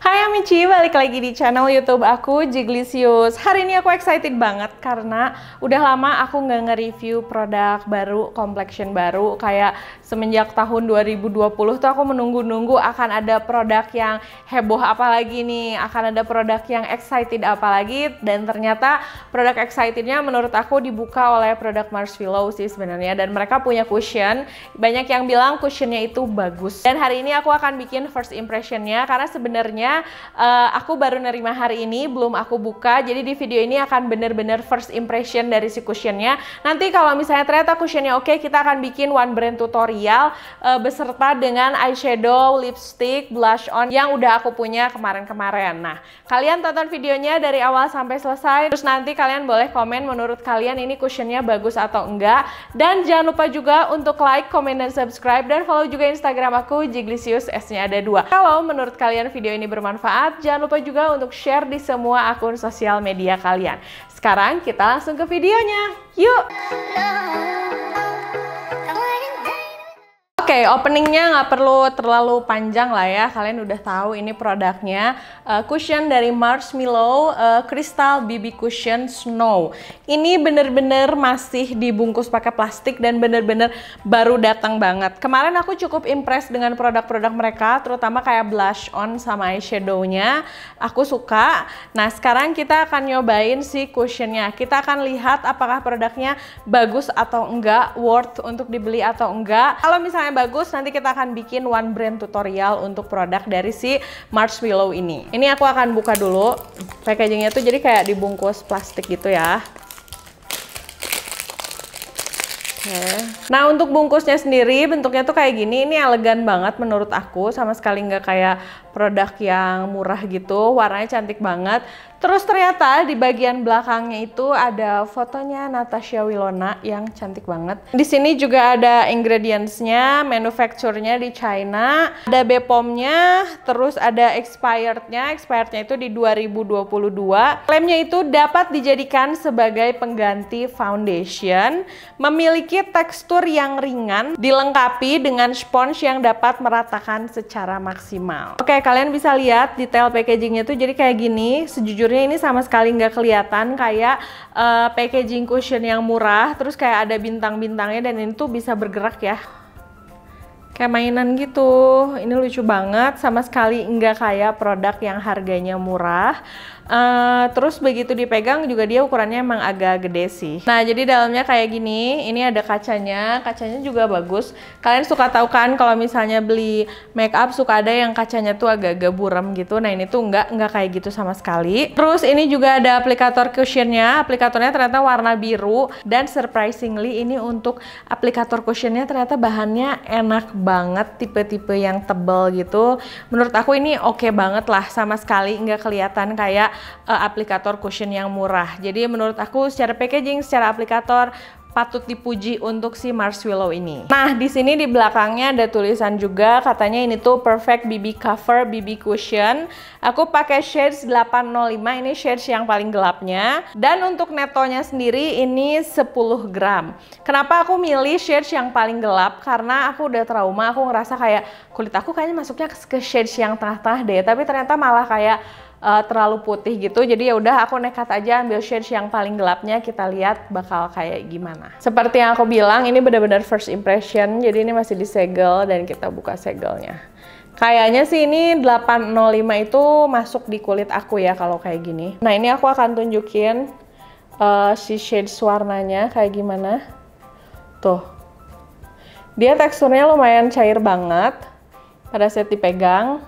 Hai Amici, balik lagi di channel YouTube aku, Jiglisius. Hari ini aku excited banget karena udah lama aku nggak nge-review produk baru, complexion baru. Kayak semenjak tahun 2020 tuh aku menunggu-nunggu akan ada produk yang heboh apa lagi nih, akan ada produk yang excited apa lagi. Dan ternyata produk excitednya menurut aku dibuka oleh produk Marshmallow sih sebenarnya. Dan mereka punya cushion, banyak yang bilang cushionnya itu bagus. Dan hari ini aku akan bikin first impressionnya karena sebenarnya aku baru nerima hari ini, belum aku buka. Jadi di video ini akan bener-bener first impression dari si cushionnya. Nanti kalau misalnya ternyata cushionnya oke, kita akan bikin one brand tutorial beserta dengan eyeshadow, lipstick, blush on yang udah aku punya kemarin-kemarin. Nah, kalian tonton videonya dari awal sampai selesai. Terus nanti kalian boleh komen menurut kalian ini cushionnya bagus atau enggak. Dan jangan lupa juga untuk like, comment, dan subscribe. Dan follow juga Instagram aku, Jiglisius, S-nya ada 2. Kalau menurut kalian video ini bermanfaat, jangan lupa juga untuk share di semua akun sosial media kalian. Sekarang kita langsung ke videonya. Yuk! Oke, openingnya nggak perlu terlalu panjang lah ya. Kalian udah tahu ini produknya. Cushion dari Marshmallow, Crystal BB Cushion Snow. Ini bener-bener masih dibungkus pakai plastik dan bener-bener baru datang banget. Kemarin aku cukup impress dengan produk-produk mereka, terutama kayak blush on sama eyeshadow-nya. Aku suka. Nah, sekarang kita akan nyobain si cushionnya. Kita akan lihat apakah produknya bagus atau enggak, worth untuk dibeli atau enggak. Kalau misalnya bagus, nanti kita akan bikin one brand tutorial untuk produk dari si Marshmallow ini. Ini aku akan buka dulu. Packagingnya tuh jadi kayak dibungkus plastik gitu ya. Nah, untuk bungkusnya sendiri bentuknya tuh kayak gini. Ini elegan banget menurut aku, sama sekali nggak kayak produk yang murah gitu. Warnanya cantik banget. Terus ternyata di bagian belakangnya itu ada fotonya Natasha Wilona yang cantik banget. Di sini juga ada ingredients-nya, manufacture-nya di China, ada BPOM-nya, terus ada expired-nya. Expired-nya itu di 2022. Klaimnya itu dapat dijadikan sebagai pengganti foundation, memiliki tekstur yang ringan, dilengkapi dengan spons yang dapat meratakan secara maksimal. Oke, kalian bisa lihat detail packagingnya tuh jadi kayak gini. Sejujurnya ini sama sekali nggak kelihatan kayak packaging cushion yang murah, terus kayak ada bintang-bintangnya dan ini tuh bisa bergerak ya. Kayak mainan gitu. Ini lucu banget, sama sekali nggak kayak produk yang harganya murah. Terus begitu dipegang juga dia ukurannya emang agak gede sih. Nah, jadi dalamnya kayak gini. Ini ada kacanya. Kacanya juga bagus. Kalian suka tahu kan kalau misalnya beli make up suka ada yang kacanya tuh agak-agak buram gitu. Nah, ini tuh nggak kayak gitu sama sekali. Terus ini juga ada aplikator cushionnya. Aplikatornya ternyata warna biru. Dan surprisingly ini untuk aplikator cushionnya ternyata bahannya enak banget. Tipe-tipe yang tebal gitu. Menurut aku ini oke banget lah. Sama sekali nggak kelihatan kayak aplikator cushion yang murah. Jadi menurut aku secara packaging, secara aplikator patut dipuji untuk si Marshmallow ini. Nah, di sini di belakangnya ada tulisan juga, katanya ini tuh Perfect BB Cover BB Cushion. Aku pakai shades 805, ini shades yang paling gelapnya. Dan untuk netonya sendiri ini 10 gram. Kenapa aku milih shades yang paling gelap? Karena aku udah trauma, aku ngerasa kayak kulit aku kayaknya masuknya ke shades yang tengah-tengah deh. Tapi ternyata malah kayak terlalu putih gitu. Jadi ya udah aku nekat aja ambil shades yang paling gelapnya, kita lihat bakal kayak gimana. Seperti yang aku bilang, ini benar-benar first impression. Jadi ini masih disegel dan kita buka segelnya. Kayaknya sih ini 805 itu masuk di kulit aku ya kalau kayak gini. Nah, ini aku akan tunjukin si shades warnanya kayak gimana. Tuh. Dia teksturnya lumayan cair banget pada saat dipegang.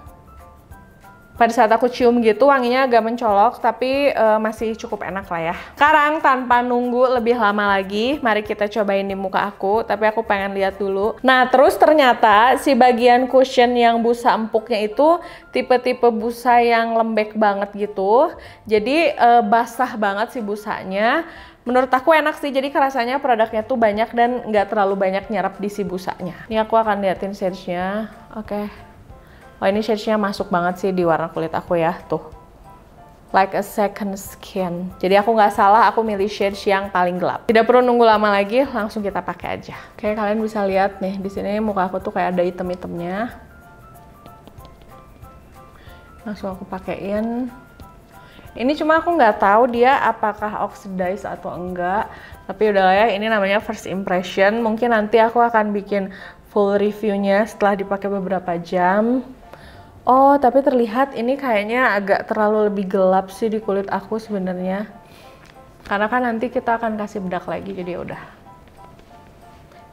Pada saat aku cium gitu wanginya agak mencolok, tapi masih cukup enak lah ya. Sekarang tanpa nunggu lebih lama lagi, mari kita cobain di muka aku. Tapi aku pengen lihat dulu. Nah, terus ternyata si bagian cushion yang busa empuknya itu tipe-tipe busa yang lembek banget gitu. Jadi basah banget si busanya. Menurut aku enak sih, jadi rasanya produknya tuh banyak dan nggak terlalu banyak nyerap di si busanya. Ini aku akan liatin shades-nya. Oke. Oh, ini shades-nya masuk banget sih di warna kulit aku ya, tuh. Like a second skin. Jadi aku nggak salah, aku milih shades yang paling gelap. Tidak perlu nunggu lama lagi, langsung kita pakai aja. Oke, kalian bisa lihat nih, di sini muka aku tuh kayak ada item-itemnya. Langsung aku pakein. Ini cuma aku nggak tahu dia apakah oxidize atau enggak. Tapi udahlah ya, ini namanya first impression. Mungkin nanti aku akan bikin full reviewnya setelah dipakai beberapa jam. Oh, tapi terlihat ini kayaknya agak terlalu lebih gelap sih di kulit aku sebenarnya. Karena kan nanti kita akan kasih bedak lagi, jadi ya udah.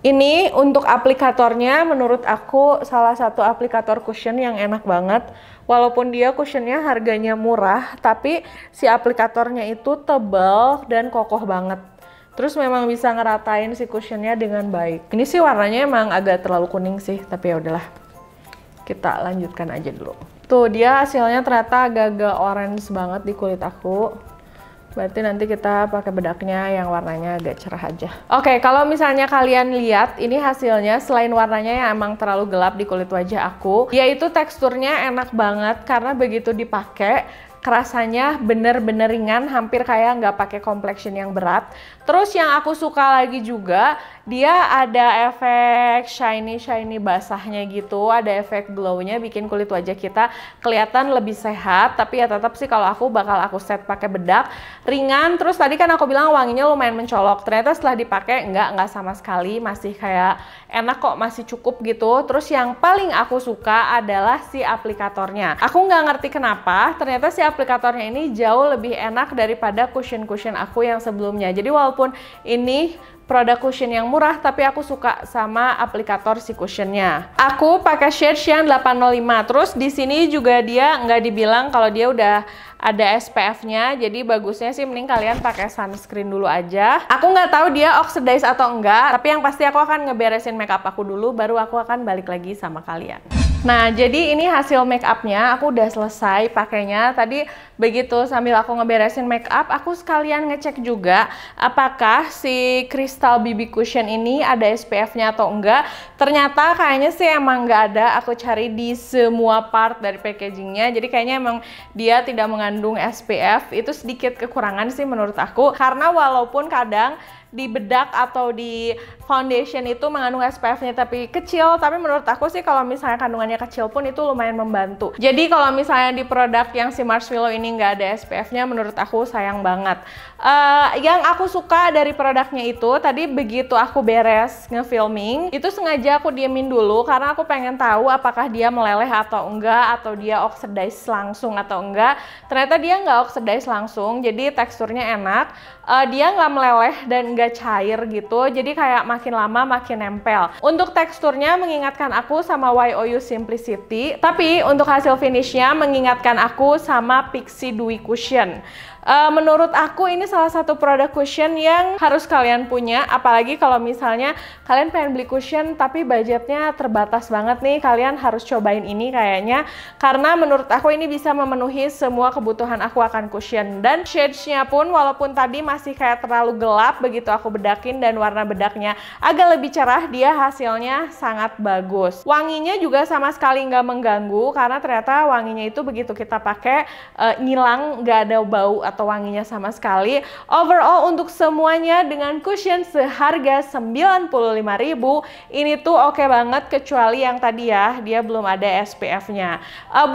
Ini untuk aplikatornya menurut aku salah satu aplikator cushion yang enak banget. Walaupun dia cushionnya harganya murah, tapi si aplikatornya itu tebal dan kokoh banget. Terus memang bisa ngeratain si cushionnya dengan baik. Ini sih warnanya emang agak terlalu kuning sih, tapi ya udahlah. Kita lanjutkan aja dulu. Tuh dia hasilnya ternyata agak-agak orange banget di kulit aku. Berarti nanti kita pakai bedaknya yang warnanya agak cerah aja. Oke, kalau misalnya kalian lihat ini hasilnya selain warnanya yang emang terlalu gelap di kulit wajah aku, yaitu teksturnya enak banget karena begitu dipakai rasanya bener-bener ringan, hampir kayak nggak pakai complexion yang berat. Terus yang aku suka lagi juga, dia ada efek shiny basahnya gitu, ada efek glow-nya, bikin kulit wajah kita kelihatan lebih sehat. Tapi ya tetap sih kalau aku bakal set pakai bedak ringan. Terus tadi kan aku bilang wanginya lumayan mencolok, ternyata setelah dipakai nggak sama sekali, masih kayak enak kok, masih cukup gitu. Terus yang paling aku suka adalah si aplikatornya. Aku nggak ngerti kenapa, ternyata si aplikatornya ini jauh lebih enak daripada cushion aku yang sebelumnya. Jadi walaupun ini produk cushion yang murah, tapi aku suka sama aplikator si cushionnya. Aku pakai shade yang 805. Terus di sini juga dia nggak dibilang kalau dia udah ada SPF-nya, jadi bagusnya sih mending kalian pakai sunscreen dulu aja. Aku nggak tahu dia oxidize atau enggak, tapi yang pasti aku akan ngeberesin makeup aku dulu, baru aku akan balik lagi sama kalian. Nah, jadi ini hasil make up-nya, aku udah selesai pakainya. Tadi begitu sambil aku ngeberesin make up, aku sekalian ngecek juga apakah si Crystal BB Cushion ini ada SPF-nya atau enggak. Ternyata kayaknya sih emang nggak ada, aku cari di semua part dari packagingnya. Jadi kayaknya emang dia tidak mengandung SPF, itu sedikit kekurangan sih menurut aku. Karena walaupun kadang di bedak atau di foundation itu mengandung SPF-nya tapi kecil, tapi menurut aku sih kalau misalnya kandungannya kecil pun itu lumayan membantu. Jadi kalau misalnya di produk yang si Marshmallow ini nggak ada SPF-nya, menurut aku sayang banget. Yang aku suka dari produknya itu, tadi begitu aku beres ngefilming, itu sengaja aku diemin dulu karena aku pengen tahu apakah dia meleleh atau enggak, atau dia oxidize langsung atau enggak. Ternyata dia nggak oxidize langsung, jadi teksturnya enak. Dia nggak meleleh dan nggak cair gitu, jadi kayak makin lama makin nempel. Untuk teksturnya mengingatkan aku sama YOU Simplicity, tapi untuk hasil finishnya mengingatkan aku sama Pixi Dewy Cushion. Menurut aku ini salah satu produk cushion yang harus kalian punya, apalagi kalau misalnya kalian pengen beli cushion tapi budgetnya terbatas banget nih, kalian harus cobain ini kayaknya, karena menurut aku ini bisa memenuhi semua kebutuhan aku akan cushion. Dan shades-nya pun walaupun tadi masih kayak terlalu gelap begitu aku bedakin dan warna bedaknya agak lebih cerah, dia hasilnya sangat bagus. Wanginya juga sama sekali nggak mengganggu, karena ternyata wanginya itu begitu kita pakai ngilang, nggak ada bau atau wanginya sama sekali. Overall untuk semuanya dengan cushion seharga 95.000 ini tuh oke banget, kecuali yang tadi ya, dia belum ada SPF-nya.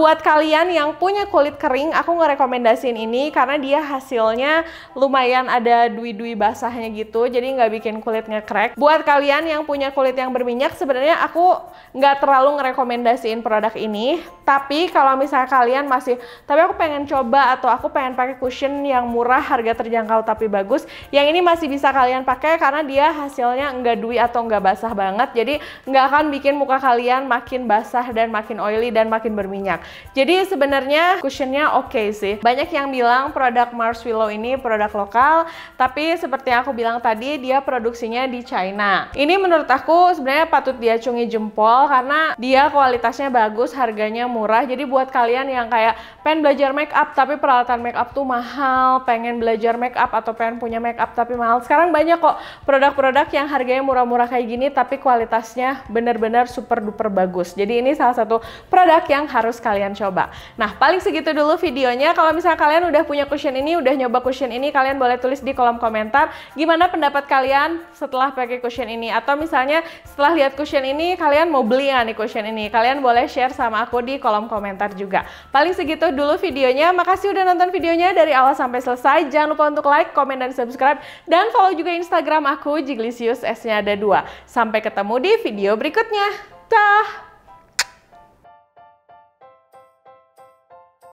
Buat kalian yang punya kulit kering, aku ngerekomendasiin ini karena dia hasilnya lumayan ada dui-dui basahnya gitu, jadi nggak bikin kulit nge-crack. Buat kalian yang punya kulit yang berminyak, sebenarnya aku nggak terlalu ngerekomendasiin produk ini, tapi kalau misalnya kalian masih, tapi aku pengen coba atau aku pengen pakai cushion yang murah, harga terjangkau tapi bagus, yang ini masih bisa kalian pakai karena dia hasilnya enggak dewy atau enggak basah banget, jadi nggak akan bikin muka kalian makin basah dan makin oily dan makin berminyak. Jadi sebenarnya cushionnya oke sih. Banyak yang bilang produk Marshmallow ini produk lokal, tapi seperti yang aku bilang tadi, dia produksinya di China. Ini menurut aku sebenarnya patut diacungi jempol karena dia kualitasnya bagus, harganya murah. Jadi buat kalian yang kayak pengen belajar make up tapi peralatan make up tuh mahal, mahal, pengen belajar make up atau pengen punya make up tapi mahal, sekarang banyak kok produk-produk yang harganya murah-murah kayak gini tapi kualitasnya bener-bener super duper bagus. Jadi ini salah satu produk yang harus kalian coba. Nah, paling segitu dulu videonya. Kalau misalnya kalian udah punya cushion ini, udah nyoba cushion ini, kalian boleh tulis di kolom komentar gimana pendapat kalian setelah pakai cushion ini. Atau misalnya setelah lihat cushion ini, kalian mau beli nggak nih cushion ini? Kalian boleh share sama aku di kolom komentar juga. Paling segitu dulu videonya. Makasih udah nonton videonya dari awal sampai selesai. Jangan lupa untuk like, komen, dan subscribe. Dan follow juga Instagram aku, Jiglisius, S-nya ada 2. Sampai ketemu di video berikutnya. Dah!